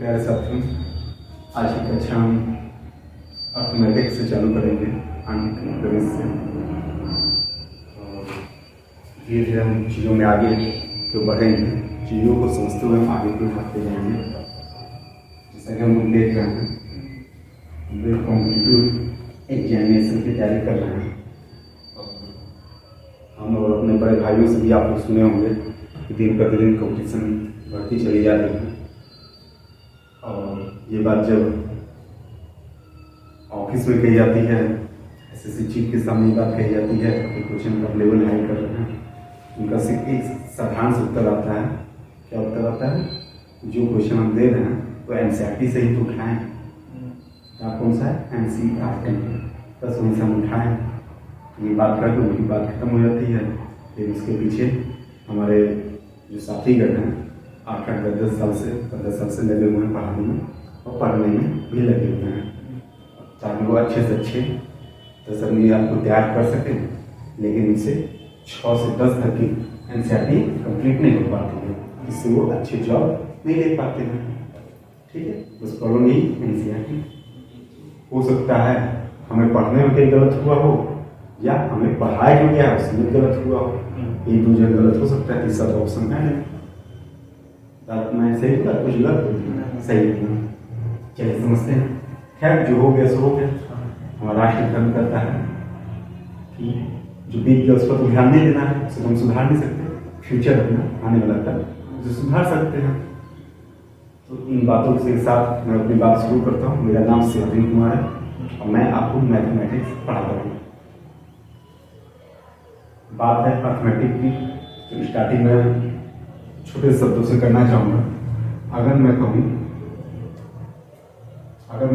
प्यारे साथियों, आज की कक्षा हम अर्थमेटिक्स से चालू करेंगे, गणित से। धीरे धीरे हम चीज़ों में आगे क्यों बढ़ेंगे, चीज़ों को समझते हुए हम आगे क्यों बढ़ते जाएंगे। जैसा कि हम लोग देख रहे हैं, हम कॉम्पिटिटिव एग्जामिनेशन की तैयारी कर रहे हैं। हम और अपने बड़े भाइयों से भी आप लोग सुने होंगे कि दिन प्रतिदिन कॉम्पिटिशन बढ़ती चली जा रही है। और ये बात जब ऑफिस में कही जाती है, एसएससी चीफ के सामने ये बात कही जाती है कि क्वेश्चन का लेवल हाई कर रहे हैं, उनका सिर्फ एक साधारण से उत्तर आता है। क्या उत्तर आता है? जो क्वेश्चन हम दे रहे हैं तो एनसीईआरटी से ही तो उठाएं। आप कौन सा है? एनसीईआरटी, बस वहीं से हम उठाएं। ये बात करके उनकी बात खत्म हो जाती है। फिर उसके पीछे हमारे जो साथीगण हैं 8-8, 10-10 साल से 15 साल से लगे हुए हैं पढ़ाने में और पढ़ने में भी लगे हुए हैं, ताकि वो अच्छे से अच्छे तसल्ली आपको तैयार कर सकें। लेकिन इनसे 6 से 10 तक की एनसीईआरटी कंप्लीट नहीं हो पाती है, इससे वो अच्छे जॉब नहीं ले पाते हैं। ठीक है, बस पढ़ो नहीं एनसीईआरटी। हो सकता है हमें पढ़ने में कहीं गलत हुआ हो या हमें पढ़ाया जो गया उसमें गलत हुआ हो। एक दो जगह गलत हो सकता है, तीसरा ऑप्शन है नहीं। मैं सही था, कुछ गलत सही था। चलिए समझते हैं। खैर, जो हो गया सो हो गया। हमारा राष्ट्र कर्म करता है कि जो बीत गया उस पर तो ध्यान नहीं देना है, उसे हम सुधार नहीं सकते। फ्यूचर अपना आने वाला कल उसे सुधार सकते हैं। तो इन बातों के साथ मैं अपनी बात शुरू करता हूँ। मेरा नाम शिवरंजन कुमार है और मैं आपको मैथमेटिक्स पढ़ाता हूँ। बात है अर्थमेटिक की, तो स्टार्टिंग में छोटे शब्दों से करना चाहूँगा। अगर मैं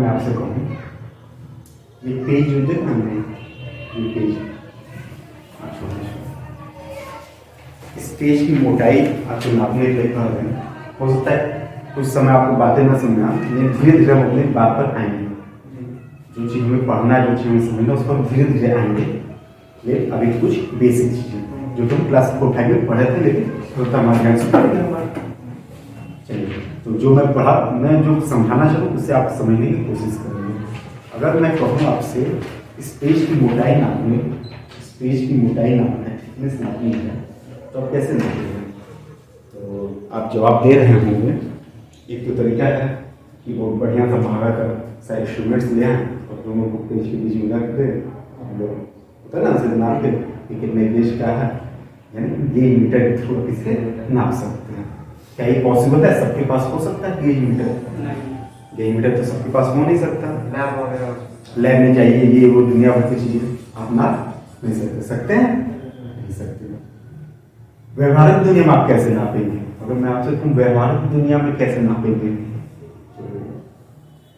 आपसे कहूँ ये पेज जो देखना है, ये पेज, इस पेज की मोटाई आपको नापने के लिए कह रहे हैं। हो सकता है कुछ समय आपको बातें ना समझना, लेकिन धीरे धीरे हम अपनी बात पर आएंगे। जो चीज़ हमें पढ़ना है, जो चीज़ हमें समझना, उस पर धीरे धीरे आएंगे। ये अभी कुछ बेसिक चीज़ें जो तुम क्लास 4-5 में पढ़े थे, लेकिन होता हमारे ध्यान से पढ़ गया। चलिए, तो जो मैं जो समझाना चाहूँ उससे आप समझने की कोशिश करेंगे। अगर मैं कहूँ आपसे इस पेज की मोटाई नापने, थिकनेस नापनी है, तो आप कैसे नापेंगे? तो आप जवाब दे रहे होंगे। एक तो तरीका है कि बहुत बढ़िया सा भागा कर सारे इंस्ट्रूमेंट्स ले आए और दोनों को पेज के बीच में रख दे। हम लोग होता है ना, उसे नाप के कितने पेज का है, यानी गेज मीटर के थ्रू इसे नाप सकते हैं। क्या ये पॉसिबल है? सबके पास हो सकता है गेज मीटर? तो सबके पास हो नहीं सकता। लैब में जाइए, ये वो दुनिया भर की चीजें आप नाप नहीं सकते हैं, नहीं सकते। व्यवहारिक दुनिया में आप कैसे नापेंगे? अगर मैं आपसे कहूँ व्यवहारिक दुनिया में कैसे नापेंगे, तो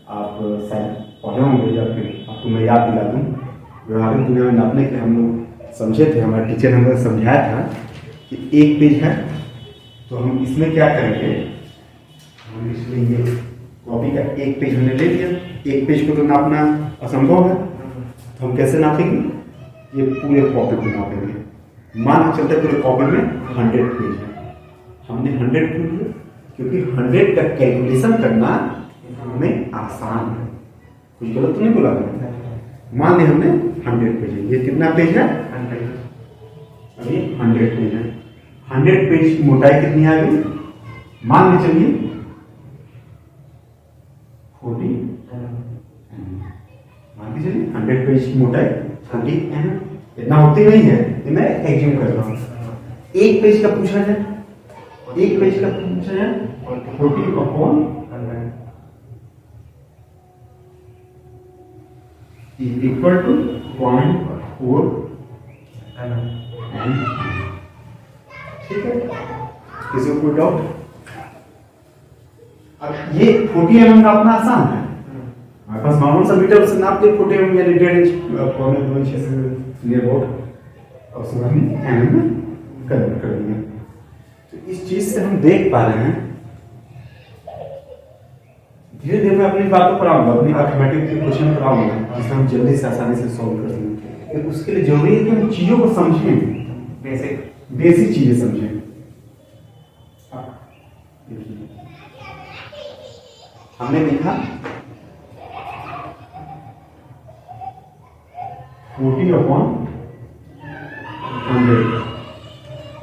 आप शायद पढ़े होंगे या फिर आपको मैं याद दिला दूँ। व्यवहारिक दुनिया में नापने के हम लोग समझे थे, हमारे टीचर ने हमें समझाया था कि एक पेज है तो हम इसमें क्या करेंगे, हम इसमें ये कॉपी का एक पेज हमने ले लिया। एक पेज को तो नापना असंभव है, तो हम कैसे नापेंगे? ये पूरे कॉपी को नापेंगे। मान के चलते पूरे कॉपी में 100 पेज है, हमने 100 क्यों लिया? क्योंकि 100 का कैलकुलेशन करना हमें आसान है। कुछ गलत तो नहीं बोला मैंने? मान लिया हमने 100 पेज है। ये कितना पेज है? 100। अभी 100 पेज है। 100 पेज की मोटाई कितनी आ गई? मान के चलिए 40 mm। मान के चलिए 100 पेज की मोटाई 40 mm। इतना होती नहीं है, ये मैं एग्ज्यूम कर रहा हूँ। एक पेज का पूछा है 40/100 is equal to 0.4 mm। ठीक है, किसी को कोई डाउट? अब ये 40 mm नापना आसान है। हमारे पास मामूल सा मीटर, उससे नाप के 40 mm यानी 1.5 इंच, पौने 2 इंच से नियर अबाउट, और उसको हमने mm में कन्वर्ट कर दिया। तो इस चीज से हम देख पा रहे हैं, धीरे धीरे मैं अपनी बातों पर आऊंगा, अपनी अर्थमेटिक के क्वेश्चन पर आऊंगा, जिसे हम जल्दी से आसानी से सॉल्व कर सकें। उसके लिए जरूरी है कि हम चीजों को समझें, बेसिक चीजें समझें। हमने लिखा 40/100।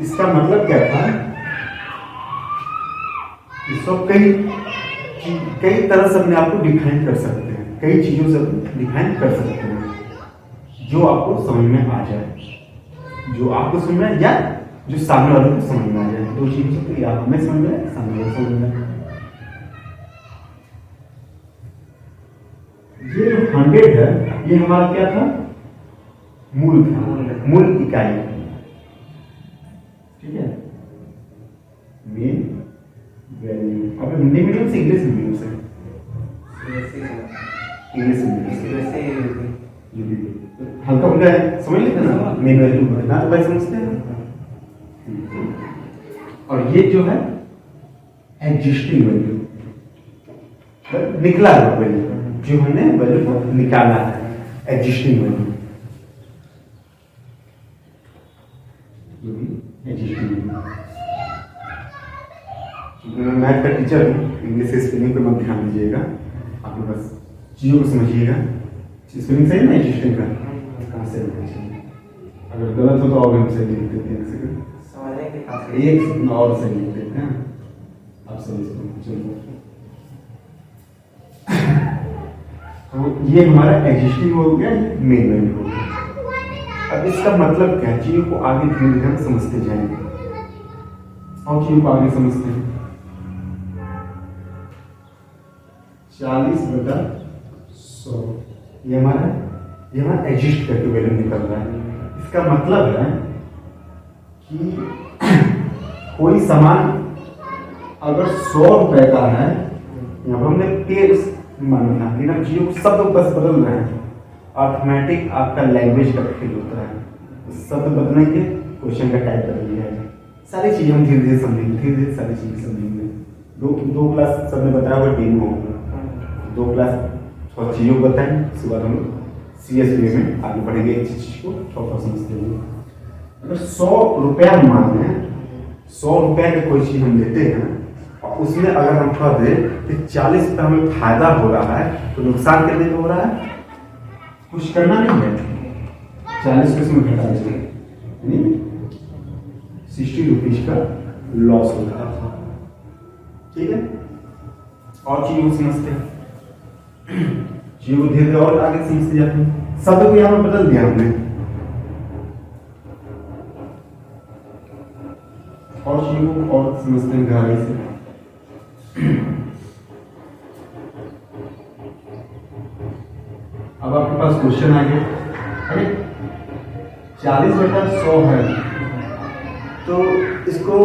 इसका मतलब क्या था, इसको कई तरह से अपने आप को डिफाइन कर सकते हैं, कई चीजों से डिफाइन कर सकते हैं जो आपको समझ में आ जाए, जो आपको समझ में या जो सामने वाले को समझ में आ जाए। दो चीजों से, या हमें समझ में आए, सामने वाले समझ में आए। ये जो 100 है, ये हमारा क्या था, मूल था, मूल इकाई। ठीक है, मेन वैल्यू। अब हिंदी मीडियम से इंग्लिश मीडियम से, इंग्लिश मीडियम से हल्का फुल्का है, समझ लेते हैं ना, मेन वैल्यू ना तो भाई समझते हैं। और ये जो है एग्जिस्टिंग वैल्यू, निकला हुआ वैल्यू, जो हमने वैल्यू को निकाला है, एग्जिस्टिंग वैल्यू। एग्जिस्टिंग वैल्यू, मैं मैथ का टीचर हूँ, इंग्लिश स्पेलिंग पे मत ध्यान दीजिएगा, आप बस चीजों को समझिएगा। स्पेलिंग सही ना एग्जिस्टिंग का, कहाँ से अगर गलत हो तो और हम सही लिख देते हैं, एक सेकंड और सही लिख देते हैं, आप सही चलो। तो ये हमारा एग्जिस्टिंग हो गया, मेन वैल्यू हो गया। अब इसका मतलब क्या है, चीजों को आगे धीरे धीरे हम समझते जाएंगे और चीजों को आगे समझते हैं। 40/100 ये हमारा एग्जिस्ट करके वैल्यू निकल रहा है। इसका मतलब है कि कोई सामान अगर 100 रुपए का है, यहाँ पर हमने पेड़ माना था, लेकिन हम चीजों को शब्द बस बदल रहे हैं। ऑटोमेटिक आपका लैंग्वेज का फील होता है, शब्द बदलेंगे, क्वेश्चन का टाइप बदल जाएगा। सारी चीजें हम धीरे धीरे समझेंगे, धीरे धीरे सारी चीजें समझेंगे। दो क्लास सबने बताया हुआ टीम होगा, 2 क्लास थोड़ा चीजों को बताएंगे, उसके बाद हम सीरियस वे में आगे बढ़ेंगे, एक चीज को थोड़ा समझते हैं। अगर 100 रुपया मान लें, 100 रुपया की कोई चीज हम लेते हैं और उसमें अगर हम कह दें कि 40 रुपया हमें फायदा हो रहा है, तो नुकसान कितने का हो रहा है, कुछ करना नहीं है, 40 को इसमें घटा देंगे, 60 रुपीज का लॉस हो रहा है। ठीक है, और चीजों को समझते हैं, चीजों को धीरे धीरे और आगे समझते जाते हैं। शब्द को यहाँ पर बदल दिया हमने, और चीजों को और समझते हैं गहराई से। अब आपके पास क्वेश्चन आ गया, अरे 40/100 है, तो इसको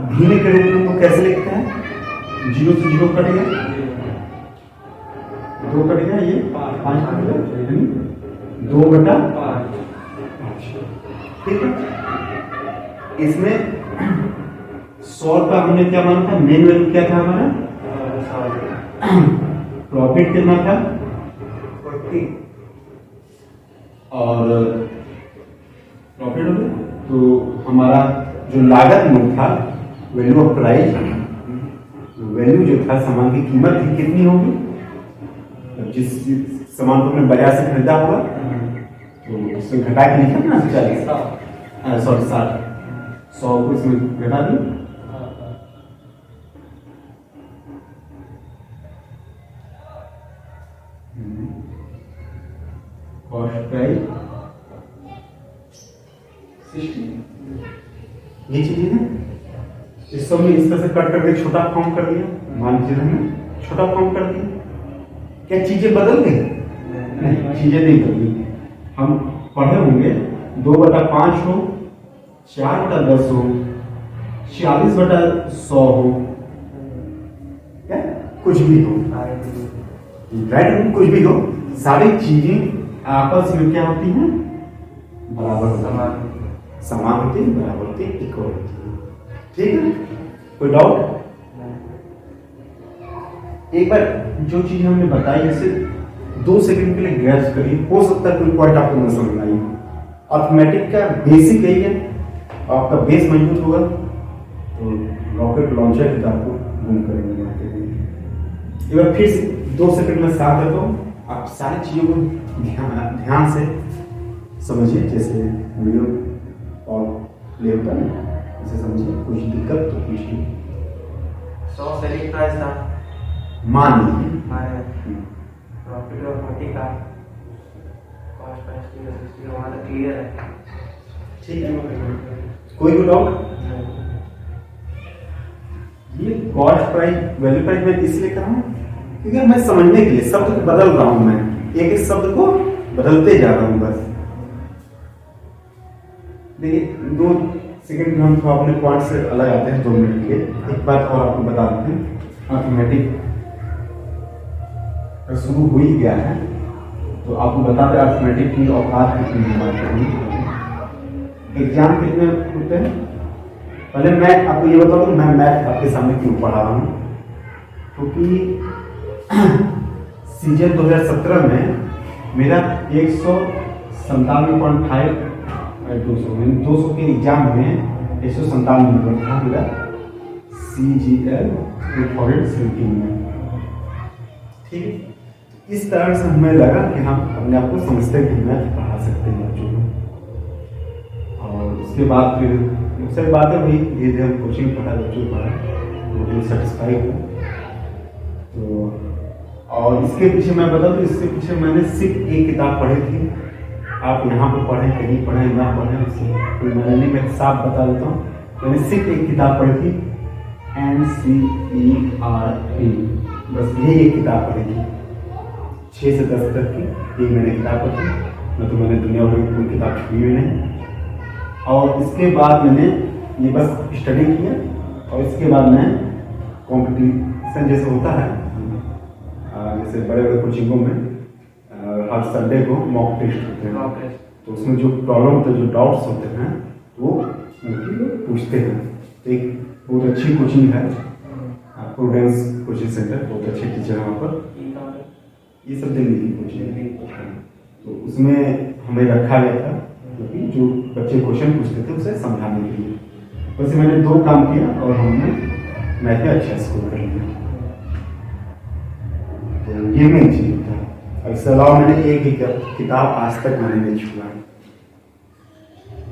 भिन्न के रूप में तो कैसे लिखते हैं, 0 से 0 कट गया, 2 कट गया, ये 5 कट गया, 2/5। ठीक है, इसमें 100 का हमने क्या माना था, मेन वैल्यू क्या था हमारा, प्रॉफिट कितना था 40, और प्रॉफिट हो गया। तो हमारा जो लागत मूल्य था, वैल्यू ऑफ प्राइस, वैल्यू जो था, सामान की कीमत थी, कितनी होगी, जिस सामान को हमने बाजार से खरीदा हुआ, तो इसमें घटा के लिखा ना 40, सॉरी 60, 100 को इसमें घटा दी, कॉस्ट प्राइस 60। ये चीजें हैं, इस सब में इस तरह से कट करके छोटा फॉर्म कर दिया, मान लीजिए हमने छोटा फॉर्म कर दिया। क्या चीजें बदल गई? नहीं, चीजें नहीं बदली। हम पढ़े होंगे 2/5 हो, 4/10 हो, 40/100 हो, क्या कुछ भी हो, राइट, कुछ भी हो, सारी चीजें आपस में क्या होती हैं, बराबर समान होती है, बराबर होती है, इक्वल होती है। ठीक है, कोई डाउट? एक बार जो चीज हमने बताई, जैसे 2 सेकंड के लिए गैस करिए, हो सकता है कोई पॉइंट आपको न समझ आई। अर्थमेटिक का बेसिक यही है, आपका बेस मजबूत होगा तो रॉकेट लॉन्चर आपको बूम करेंगे। एक बार फिर से 2 सेकंड में साथ देता हूँ, आप सारी चीज़ों को ध्यान से समझिए। जैसे वीडियो और प्ले होता है इसे समझिए, कुछ दिक्कत तो पूछिए। 100 सेलिंग प्राइस था, मान लीजिए प्रॉफिट और 40 का कॉस्ट प्राइस की वहाँ तक क्लियर है। ठीक है, कोई डाउट? ये कॉस्ट प्राइस वैल्यू प्राइस मैं इसलिए कर रहा हूँ क्योंकि मैं समझने के लिए शब्द को बदल रहा हूँ, मैं एक एक शब्द को बदलते जा रहा हूँ बस। देखिए 2 सेकंड में हम तो अपने पॉइंट से अलग आते हैं, 2 मिनट के लिए। एक बात और आपको बता देते हैं, अर्थमेटिक शुरू हो ही गया है तो आपको बताते अर्थमेटिक की औकात कितनी बात करेंगे। एग्जाम कितने होते हैं? पहले मैं आपको ये बता दूं, मैं मैथ आपके सामने क्यों पढ़ा रहा हूँ, क्योंकि सीजन 2017 में मेरा 197.5 200 के एग्जाम में 197 नंबर था मेरा CGL 2017 में। ठीक है, इस तरह से हमें लगा कि हम अपने आप को समझते हैं कि मैथ पढ़ा सकते हैं बच्चों को। और उसके बाद फिर सही बातें हुई, धीरे धीरे हम कोचिंग पढ़ा, बच्चों को पढ़ा, मुझे सेटिस्फाई हुआ। तो और इसके पीछे मैं बता दूँ, इसके पीछे मैंने सिर्फ एक किताब पढ़ी थी। आप यहाँ पर पढ़ें, कहीं पढ़ें, ना पढ़ें, उससे कोई मैंने नहीं, मैं साफ बता देता हूँ। मैंने सिर्फ एक किताब पढ़ी थी, NCERT, बस यही एक किताब पढ़ी थी 6 से 10 तक की, ये मैंने किताब पढ़ी। न तो मैंने दुनिया भर की कोई किताब छुई हुई नहीं। और इसके बाद मैंने ये बस स्टडी किया, और इसके बाद मैं कॉम्पिटिशन जैसे होता है, जैसे बड़े बड़े कोचिंगों में हर संडे को मॉक टेस्ट होते हैं, तो उसमें जो प्रॉब्लम होते हैं, जो डाउट्स होते हैं, वो उनकी पूछते हैं। तो एक बहुत अच्छी कोचिंग है, प्रूडेंस कोचिंग सेंटर, बहुत अच्छे टीचर है वहाँ पर, ये सब दिल्ली की कोचिंग है। तो उसमें हमें रखा गया था क्योंकि जो बच्चे क्वेश्चन पूछते थे उसे समझाने के लिए। वैसे मैंने 2 काम किया और हमने मैथ में अच्छा स्कोर कर लिया। तो ये मेन चीज था। इसके अलावा मैंने एक ही किताब आज तक मैंने नहीं छुआ।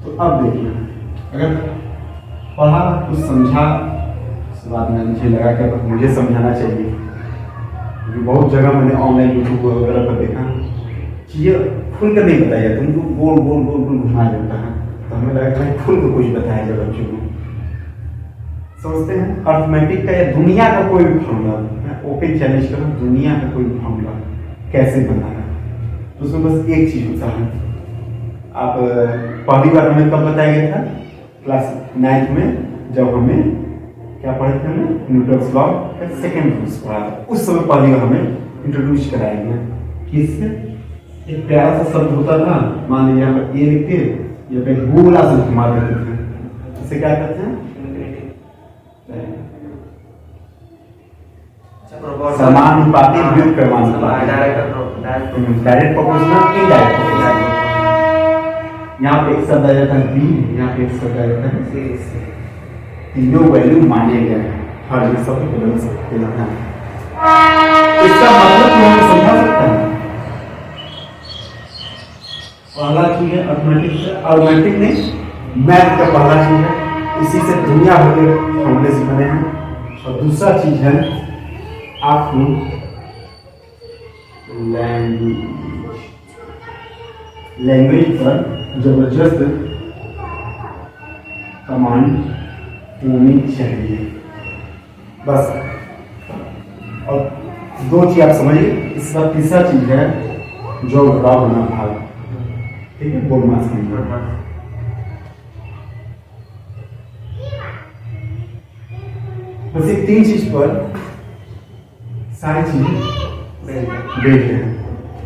तो अब देखिए, अगर पढ़ा कुछ समझा, उसके बाद में मुझे लगा कि अब मुझे समझाना चाहिए, क्योंकि बहुत जगह मैंने ऑनलाइन यूट्यूब वगैरह पर देखा, चीज़ें खुल कर नहीं बताया जाता, उनको गोल गोल गोल गोल घुमा देता है। तो हमें लगा कि खुल कर कुछ बताया जाए बच्चों को। सोचते हैं अर्थमेटिक का या दुनिया का कोई भी फॉर्मूला, मैं ओपन चैलेंज करूँ, दुनिया का कोई भी फॉर्मूला कैसे बनाना, तो उसमें बस एक चीज होता है। आप पहली बार हमें कब बताया गया था? क्लास 9th में, जब हमें क्या पढ़े थे, हमें न्यूटन्स लॉ का सेकेंड रूल्स पढ़ा था। उस समय पहली बार हमें इंट्रोड्यूस कराया गया। किससे? एक प्यारा सा शब्द होता था, मान लीजिए यहाँ पर ए लिखते, या पे गोला से घुमा देते थे, इसे क्या कहते हैं? समानुपाती व्युत्क्रमानुपाती, डायरेक्ट प्रोपोर्शनल, इनडायरेक्ट प्रोपोर्शनल। यहाँ पे एक शब्द आ जाता है बी, यहाँ पे एक शब्द आ जाता है सी। तीनों वैल्यू माने गए हैं, हर एक शब्द बदल सकते हैं। इसका मतलब तुम्हें समझा सकता है? पहला चीज है अर्थमेटिक नहीं, मैथ का पहला चीज है, इसी से दुनिया भर के फॉर्मूले से बने हैं। और दूसरा चीज है आपको लैंग्वेज पर जबरदस्त कमांड होनी चाहिए, बस। और 2 चीज आप समझिए। इसका तीसरा चीज है जो ड्रॉ होना भाग, ठीक है, बोल मास की। बस ये 3 चीज पर सारी चीजें बेस्ड हैं।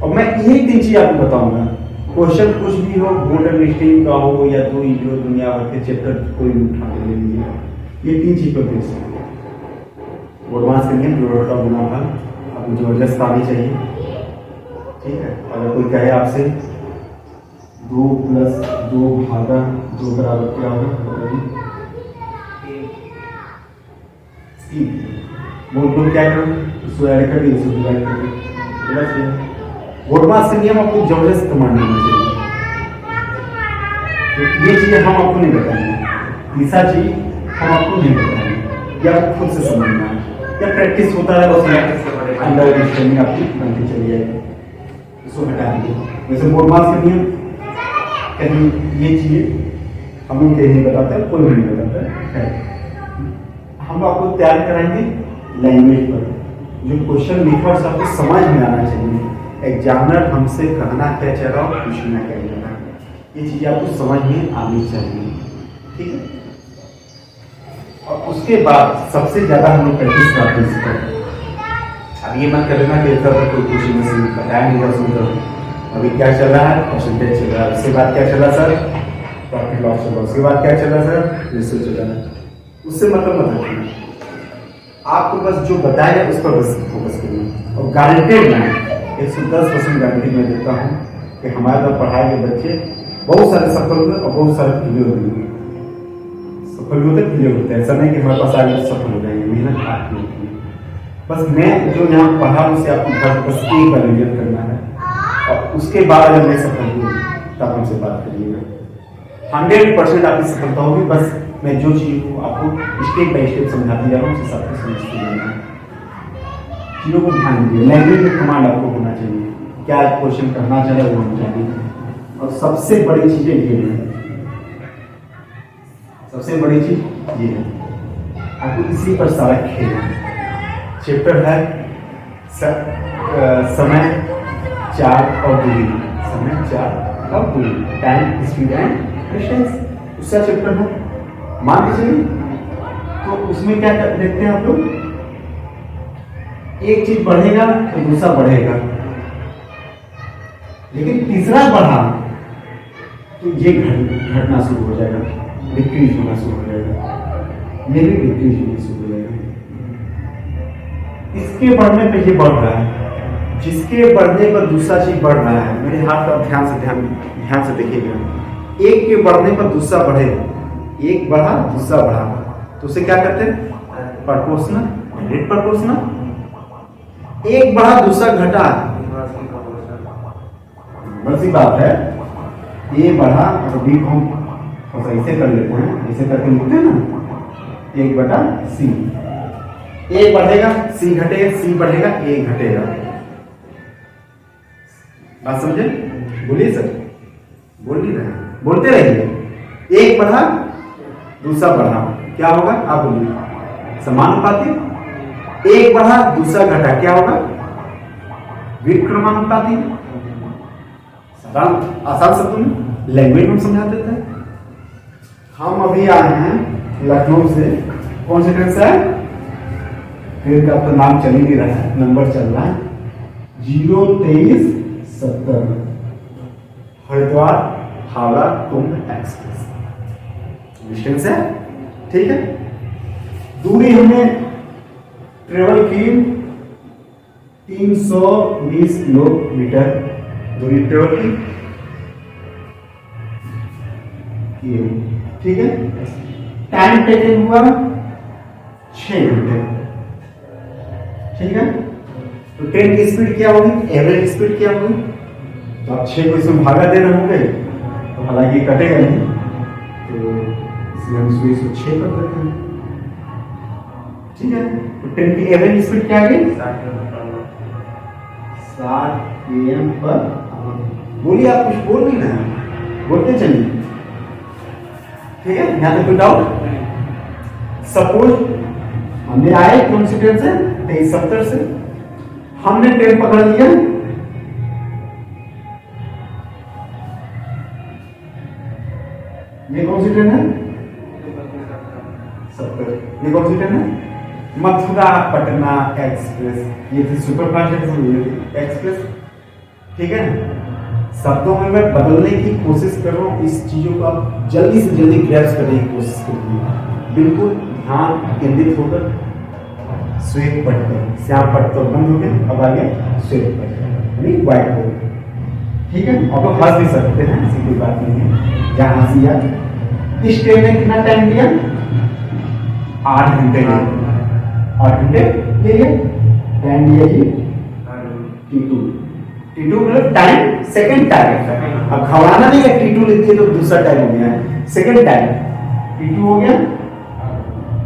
और मैं यही 3 चीज आपको बताऊंगा। क्वेश्चन कुछ भी हो, गोल्डन स्टीम का हो या जो दुनिया भर के चैप्टर कोई भी उठा के ले लीजिए, ये 3 चीज पर बेस्ड है। एडवांस करिए, प्रोडक्ट ऑफ गुना भाग आपको जबरदस्त आनी चाहिए, ठीक है। अगर कोई कहे आपसे 2 + 2 भागा 2 बराबर क्या होगा, बताइए। बोल क्या करूँ? इसको ऐड कर दिए, इसको डिवाइड कर दिए, बस ये बोडमास का नियम आपको जबरदस्त कमांड होना चाहिए। तो ये चीजें हम आपको नहीं बताएंगे, तीसरा चीज हम आपको नहीं बताएंगे, या आपको खुद से समझना है, या प्रैक्टिस होता है उसमें अंदर अंडरस्टैंडिंग आपकी बनती चली जाएगी। इसको हटा दीजिए। वैसे बोडमास का नियम कहीं ये चीजें हम लोग कहीं नहीं बताते, कोई भी नहीं बताता है। हम आपको तैयार कराएंगे लैंग्वेज पर, जो क्वेश्चन लिखा है आपको समझ में आना चाहिए। एग्जामिनर हमसे कहना क्या चाह रहा हो, पूछना क्या चाह रहा है, ये चीजें आपको समझ में आनी चाहिए, ठीक है। और उसके बाद सबसे ज्यादा हम लोग प्रैक्टिस करते हैं इसको। अब ये मत कर लेना कि सर कोई क्वेश्चन में बताया नहीं था, उसमें अभी क्या चल रहा है, परसेंटेज चल रहा है, उसके बाद क्या चल रहा सर, प्रॉफिट लॉस चल रहा है, उसके बाद क्या चल रहा सर, रेशियो चल रहा है। उससे मतलब मत रखिए, आपको बस जो बताया उस पर बस फोकस करिए। और गारंटेड मैं 110% गारंटी मैं देता हूँ कि हमारे द्वारा पढ़ाए गए बच्चे बहुत सारे सफल हुए और बहुत सारे क्लियर हुए। सफल होते क्लियर होते हैं, ऐसा नहीं कि हमारे पास आगे सफल हो जाएंगे, मेहनत आपकी होती है। बस मैं जो यहाँ पढ़ा उसे आपको घर बस एक बार रिविजन करना है, और उसके बाद अगर मैं सफल हूँ तब हमसे बात करिएगा। 100% आपकी सफलता होगी। बस मैं जो चीज़ को आपको स्टेप बाय स्टेप समझाते जा रहा हूँ, उसे सबको समझते जाना है। चीज़ों को ध्यान दीजिए, लैंग्वेज में कमांड आपको होना चाहिए, क्या क्वेश्चन करना चाहे वो होना चाहिए। और सबसे बड़ी चीज़ें ये है, सबसे बड़ी चीज ये है, आपको इसी पर सारा खेल है। चैप्टर है समय 4 और दूरी, समय 4 और दूरी, टाइम स्पीड एंड डिस्टेंस, उसका चैप्टर है। मान के चलिए, तो उसमें क्या देखते हैं आप लोग, एक चीज बढ़ेगा तो दूसरा बढ़ेगा, लेकिन तीसरा बढ़ा तो ये घटना शुरू हो जाएगा, डिक्रीज होना शुरू हो जाएगा, ये भी डिक्रीज होना शुरू हो जाएगा। इसके बढ़ने पे ये बढ़ रहा है, जिसके बढ़ने पर दूसरा चीज बढ़ रहा है। मेरे हाथ का ध्यान से देखिएगा, एक के बढ़ने पर दूसरा बढ़ेगा, एक बढ़ा दूसरा बढ़ा, तो उसे क्या कहते हैं, प्रोपोर्शनल, डायरेक्ट प्रोपोर्शनल। एक बढ़ा दूसरा घटा, वैसी बात है, ये बढ़ा तो बी को हम ऐसे कर लेते हैं, ऐसे करके लिखते हैं ना, 1/c, ए बढ़ेगा सी घटेगा, सी बढ़ेगा ए घटेगा। बात समझे? बोलिए सर, बोल नहीं रहे, बोलते रहिए। एक बढ़ा दूसरा बढ़ा, क्या होगा आप बोलिए, समानुपाती। एक बढ़ा दूसरा घटा, क्या होगा, विक्रमानुपाती। आसान शब्दों में लैंग्वेज में समझा देते हैं। हम अभी आए हैं लखनऊ से, कौन से ट्रेन से है, ट्रेन का तो नाम चल ही नहीं रहा है, नंबर चल रहा है 02370, हरिद्वार हावड़ा कुंभ एक्सप्रेस डिस्टेंस है, ठीक है। दूरी हमने ट्रेवल की 320 किलोमीटर दूरी ट्रेवल की, ठीक है। टाइम टेकन हुआ 6 घंटे, ठीक है। तो ट्रेन की स्पीड क्या होगी, एवरेज स्पीड क्या होगी, तो आप 6 को इसमें भागा दे रहे होंगे, तो हालांकि कटेगा नहीं, तो इसलिए हम इसको 6 कर देते हैं, ठीक है। तो ट्रेन की एवरेज स्पीड क्या है, 60 km पर। बोलिए, आप कुछ बोल नहीं रहे हैं, बोलते चलिए, ठीक है। यहाँ तक कोई डाउट? सपोज हमने आए कौन सी ट्रेन से, 2370 से, हमने ट्रेन पकड़ लिया, ये कौन सी ट्रेन है, 70, ये कौन सी ट्रेन है, मथुरा पटना एक्सप्रेस, ये थी सुपरफास्ट एक्सप्रेस, ठीक है। शब्दों में मैं बदलने की कोशिश कर रहा हूँ, इस चीजों को आप जल्दी से जल्दी ग्रैस्प करने की कोशिश करिए, बिल्कुल ध्यान केंद्रित होकर। श्वेत पट पर, श्याम पट तो बंद हो गया, अब आगे श्वेत पट यानी व्हाइट बोर्ड, ठीक है। अब आप हंस भी सकते हैं, ऐसी कोई बात नहीं है, जहां हंसी आ। इस ट्रेन ने कितना टाइम लिया, 8 घंटे लिया, 8 घंटे ले लिया, टाइम दिया जी T2। T2 मतलब टाइम, सेकंड टाइम। अब घबराना नहीं है, T2 लिखिए तो दूसरा टाइम हो गया है, सेकंड टाइम T2 हो गया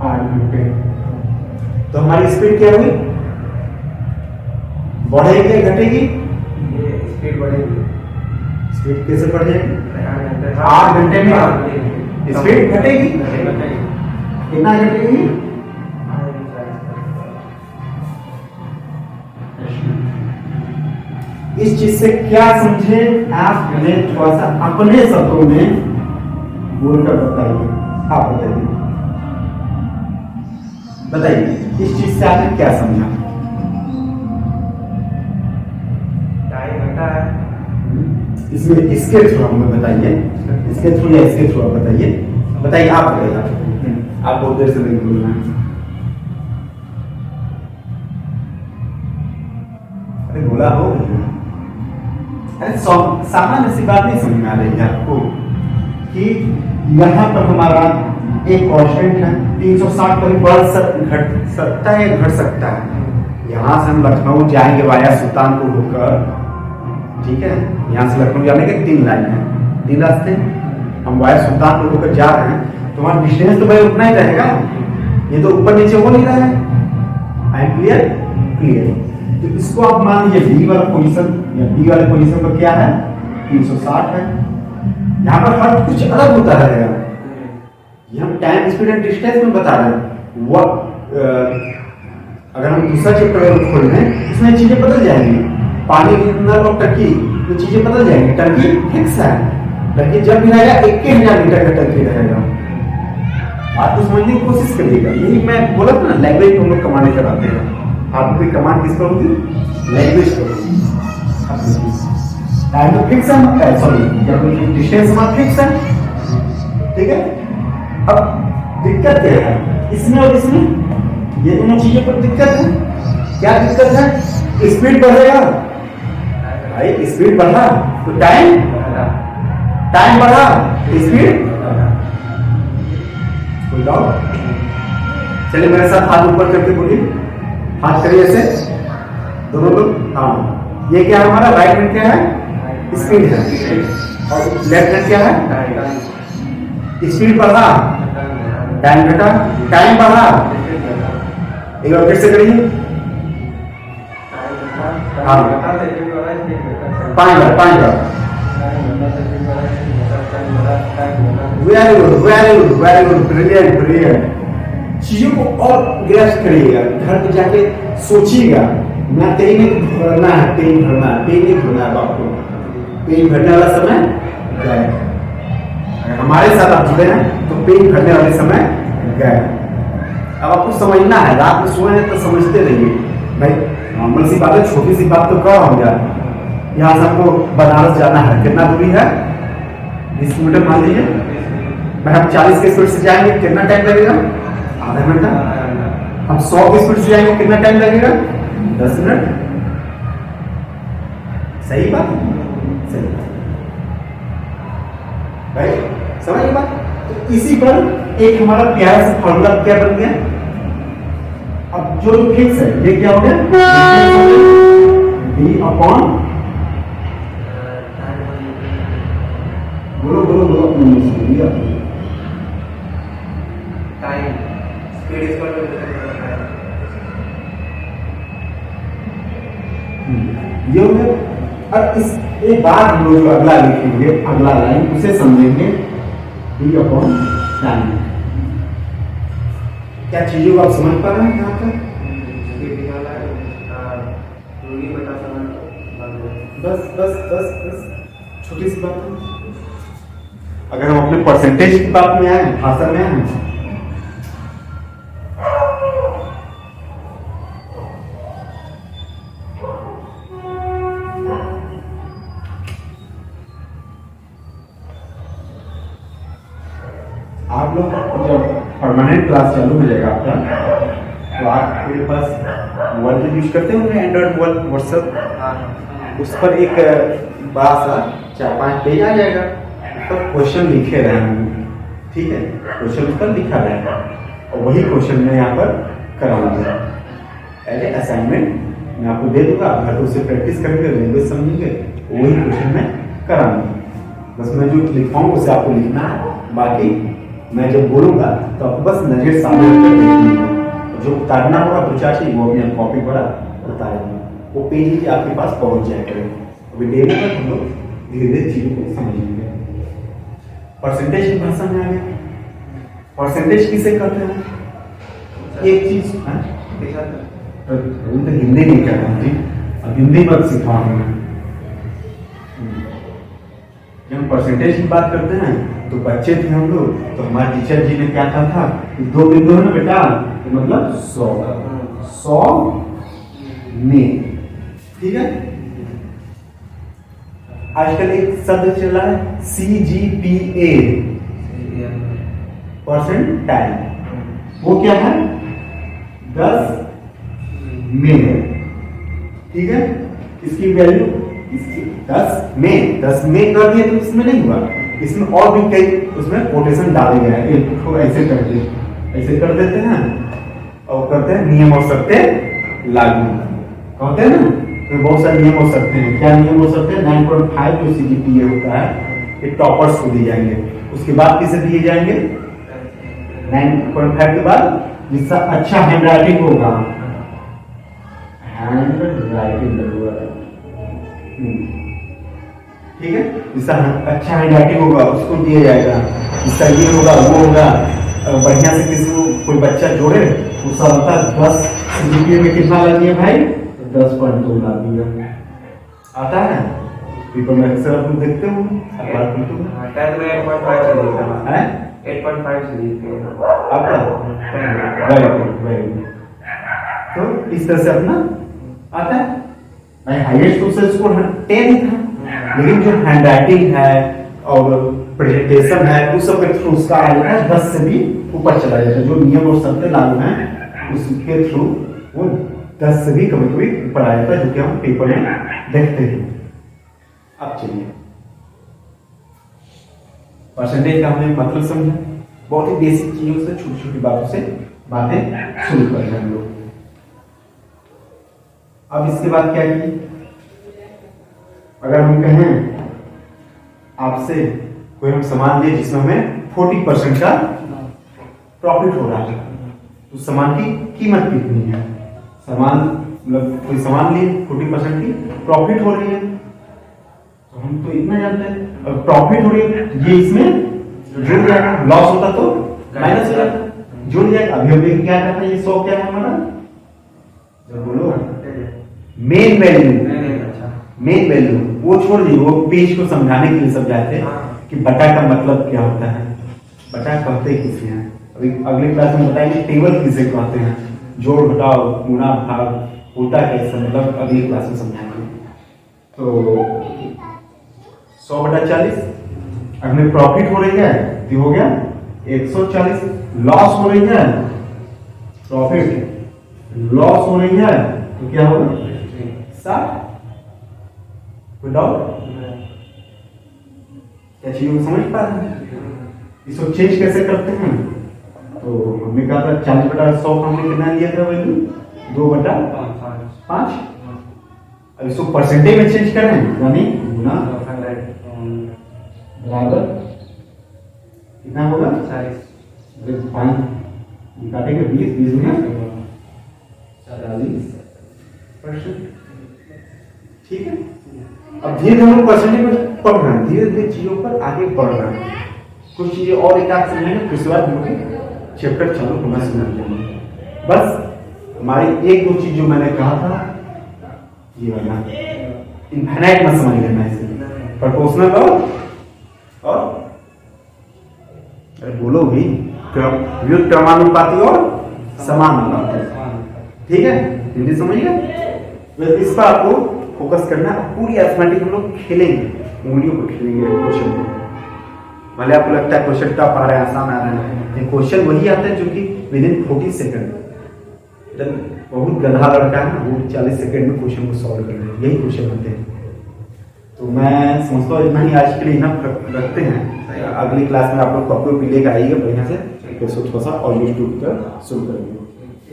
8 घंटे। तो हमारी स्पीड क्या हुई, बढ़ेगी या घटेगी? ये स्पीड बढ़ेगी। स्पीड कैसे बढ़ जाएगी? 8 घंटे में स्पीड घटेगी। कितना घटेगी? इस चीज से क्या समझे आप, हमें थोड़ा सा अपने शब्दों में बोलकर बताइए। आप बताइए इस चीज से आपने क्या समझा? टाइम घटा है। इसमें इसके थ्रू हमें बताइए, इसके थ्रू या इसके थ्रू आप बताइए। बताइए, आप बताइए। आप बहुत देर से नहीं बोल रहे हैं। अरे बोला हो, अरे सामान्य सी बात नहीं समझ में आ रही है आपको कि यहाँ पर हमारा एक कांस्टेंट है 360 पर घट सकता है, घट सकता है। यहाँ से हम लखनऊ जाएंगे वाया सुल्तानपुर होकर, ठीक है, यहाँ से लखनऊ जाने के 3 लाइन है, 3 रास्ते। हम वाया सुल्तानपुर होकर जा रहे हैं तो हमारा डिस्टेंस तो भाई उतना ही रहेगा, ये तो ऊपर नीचे हो नहीं रहा है। I am clear? क्लियर। तो इसको आप मान लीजिए बी वाला पोजीशन या बी वाले पोजीशन पर क्या है 360 है। यहाँ पर हर कुछ अलग होता रहेगा। ये हम टाइम, स्पीड एंड डिस्टेंस में बता रहे हैं। वो अगर हम दूसरा चैप्टर खोल रहे हैं इसमें चीजें बदल जाएंगी। पानी नल और टंकी तो चीजें बदल जाएंगी। टंकी फिक्स है, टंकी जब भी रहेगा 21,000 लीटर का टंकी रहेगा। आप तो समझने की कोशिश करिएगा। यही मैं बोला था ना, लैंग्वेज हम लोग कमांड कराते हैं। आपकी कमांड किस पर होगी? लैंग्वेज पर होगी। टाइम तो फिक्स है, सॉरी जब डिस्टेंस हमारा फिक्स है, ठीक है। अब दिक्कत क्या है इसमें और इसमें, ये दोनों चीजों पर दिक्कत है। क्या दिक्कत है? स्पीड बढ़ेगा भाई, स्पीड बढ़ा तो टाइम बढ़ा, स्पीड। कोई डाउट? चलिए मेरे साथ हाथ ऊपर करके बोलिए, हाथ करिए ऐसे दोनों लोग। हाँ, ये क्या है हमारा राइट हैंड क्या है? स्पीड है, और लेफ्ट हैंड क्या है? स्पीड बढ़ा, टाइम घटा, टाइम बढ़ा। एक बार फिर से करिए। हाँ, 5 बार। Very good, brilliant. चीजों को और ग्रैस्प करिएगा, घर पे जाके सोचिएगा। मैं तेल भरना है, पेन नहीं भरना है आपको। पेन भरने वाला समय गए। अगर हमारे साथ आप जुड़े हैं तो पेन भरने वाले समय गए। अब आपको समझना है, रात में सोए हैं तो समझते रहिए भाई। नॉर्मल सी बात है, छोटी सी बात तो कह रहा हूँ यार। यहाँ से आपको बनारस जाना है, कितना दूरी है? 20 किलोमीटर मान लीजिए। भाई हम 40 की स्पीड से जाएंगे, कितना टाइम लगेगा? आधा घंटा। हम 100 की स्पीड से जाएंगे, कितना टाइम लगेगा? 10 मिनट। सही बात, सही बात भाई, समझ बात। तो इसी पर एक हमारा प्यारा सा फॉर्मूला क्या बन गया। अब जो फिक्स है ये क्या हो गया? डी अपॉन, बोलो time, speed is equal to ये हो गया। अब इस एक बार हम लोग जो अगला लिखेंगे, अगला लाइन उसे समझेंगे डी अपॉन टाइम। क्या चीजों को आप समझ पा रहे हैं यहाँ पर? बस छोटी सी बात है। अगर हम अपने परसेंटेज की बात में आए, भाषा में आए, आप लोग जब परमानेंट क्लास चालू हो जाएगा आपका, तो आपके पास मोबाइल यूज करते होंगे, एंड्रॉइड मोबाइल, व्हाट्सएप। उस पर एक बड़ा सा 4-5 पेज आ जाएगा, उस पर क्वेश्चन लिखे रहेंगे, ठीक है। क्वेश्चन उस पर लिखा रहेगा और वही क्वेश्चन मैं यहाँ पर कराऊंगा। एज ए असाइनमेंट मैं आपको दे दूंगा, घर पे उसे प्रैक्टिस करेंगे, लैंग्वेज समझेंगे, वही क्वेश्चन मैं कराऊंगा। बस मैं जो लिखवाऊंगा उसे आपको लिखना है, बाकी मैं जब बोलूंगा तो आपको बस नजर सामने रखकर देखनी है। जो उतारना होगा दो चार चीज वो अपने कॉपी पर उतारेंगे, वो पेज ही आपके पास पहुंच जाया करेंगे। अभी डेली तक हम लोग धीरे धीरे चीजों को समझेंगे। परसेंटेज की भाषा में आ गया। परसेंटेज किसे कहते हैं? एक चीज तो हिंदी नहीं कर रहा जी, अब हिंदी मत सिखाऊंगा। जब हम परसेंटेज की बात करते हैं तो बच्चे थे हम लोग, तो हमारे टीचर जी ने क्या कहा था कि 2 बिंदु है ना बेटा, तो मतलब 100 में, ठीक है। आजकल एक शब्द चल रहा है CGPA, परसेंटाइल। वो क्या है? 10 में, ठीक है। इसकी वैल्यू 10 में कर दिए तो इसमें नहीं हुआ, इसमें और भी कई उसमें कोटेशन डाले गए हैं। इसको ऐसे कर देते हैं और करते हैं नियम और शर्तें लागू, कहते हैं ना। तो बहुत सारे नियम हो सकते हैं। क्या नियम हो सकते हैं? 9.5 जो CGPA होता है ये टॉपर्स को दिए जाएंगे। उसके बाद किसे दिए जाएंगे? 9.5 के बाद जिसका अच्छा हैंड राइटिंग होगा, हैंड राइटिंग ठीक है, जिसका अच्छा हैंड राइटिंग होगा उसको दिया जाएगा। जिसका ये होगा वो होगा, बढ़िया से किसी को कोई बच्चा जोड़े उसका होता है 10 CGPA में कितना लग गया भाई? 10.2 ला दिया। आता है पेपर में अक्सर आप देखते हो, अखबार पढ़ते हो। 10 में 8.5 से दिया है, 8.5 से दिया आपका वेरी गुड। तो इस तरह से अपना आता है भाई। हाईएस्ट तो उससे स्कोर 10 ही था, लेकिन जो हैंड राइटिंग है और प्रेजेंटेशन है उस सब के थ्रू उसका आ जाता है 10 से भी ऊपर चला जाता है। जो नियम और शर्तें लागू हैं उसके थ्रू वो 10 से भी कभी कभी ऊपर आ जाता है, जो कि हम पेपर में देखते हैं। अब चलिए परसेंटेज का हमने मतलब समझा, बहुत ही बेसिक चीजों से, छोटी छोटी बातों से बातें शुरू कर रहे हैं हम लोग। अब इसके बाद क्या की, अगर हम कहें आपसे कोई हम सामान लिए जिसमें हमें 40% का प्रॉफिट हो रहा है, तो सामान की कीमत कितनी है? सामान मतलब कोई सामान लिए 40% की प्रॉफिट हो रही है, तो हम तो इतना जानते हैं। और प्रॉफिट हो रही है ये इसमें जुड़ जाएगा, लॉस होता तो माइनस हो जाता, जुड़ जाएगा। अभी अभी क्या कहता है ये 100 क्या है हमारा? जब बोलो मेन वैल्यू वो छोड़ दी, वो पेज को समझाने के लिए समझाए थे कि बटा का मतलब क्या होता है, बटा कहते किसे हैं। अभी अगले क्लास में बताएंगे टेबल किसे कहते हैं, जोड़ घटाव गुणा भाग होता कैसे, मतलब अगली क्लास में समझाएंगे। तो 100/40 हमें प्रॉफिट हो रही है तो हो गया 140, लॉस हो रही है, प्रॉफिट लॉस हो रही है तो क्या होगा 60। कोई डाउट? क्या चीजों को समझ पा रहे हैं? इसको चेंज कैसे करते हैं? तो हमने कहा था 40/100 हमने कितना लिया था वैल्यू? 2/5। अब इसको परसेंटेज में चेंज करें यानी गुना बराबर कितना होगा? 40। काटेंगे 20 में 40%, ठीक है। अब धीरे धीरे हम लोग परसेंटेज में पढ़ रहे हैं, धीरे धीरे चीजों पर आगे बढ़ रहे हैं। कुछ चीजें और एक आध समझेंगे, फिर उसके बाद हम लोग चैप्टर चालू होना समझ लेंगे। बस हमारी एक दो चीज जो मैंने कहा था ये वाला इनफाइनाइट मत समझ लेना, इसे प्रोपोर्शनल और अरे बोलो भी क्रमानुपाती और समानुपाती, ठीक है। हिंदी समझिए, इस पर आपको फोकस करना है। पूरी अर्थमेटिक हम लोग खेलेंगे, उंगलियों को खेलेंगे क्वेश्चन को। भले आपको लगता है क्वेश्चन टफ आ रहा है, आसान आ रहा है, लेकिन क्वेश्चन वही आता है जो कि विदिन 40 सेकंड, बहुत गधा लड़का है ना वो 40 सेकंड में क्वेश्चन को सॉल्व कर रहे हैं, यही क्वेश्चन होते हैं। तो मैं समझता हूँ इतना ही आज के लिए इनफ रखते हैं। अगली क्लास में आप लोग कॉपी भी लेकर आइएगा बढ़िया से, फिर थोड़ा सा और यूट्यूब पर शुरू करेंगे।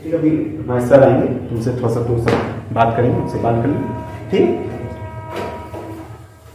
ठीक है, अभी हमारे सर आएंगे, तुमसे थोड़ा सा बात करेंगे, उनसे बात कर लेंगे, ठीक।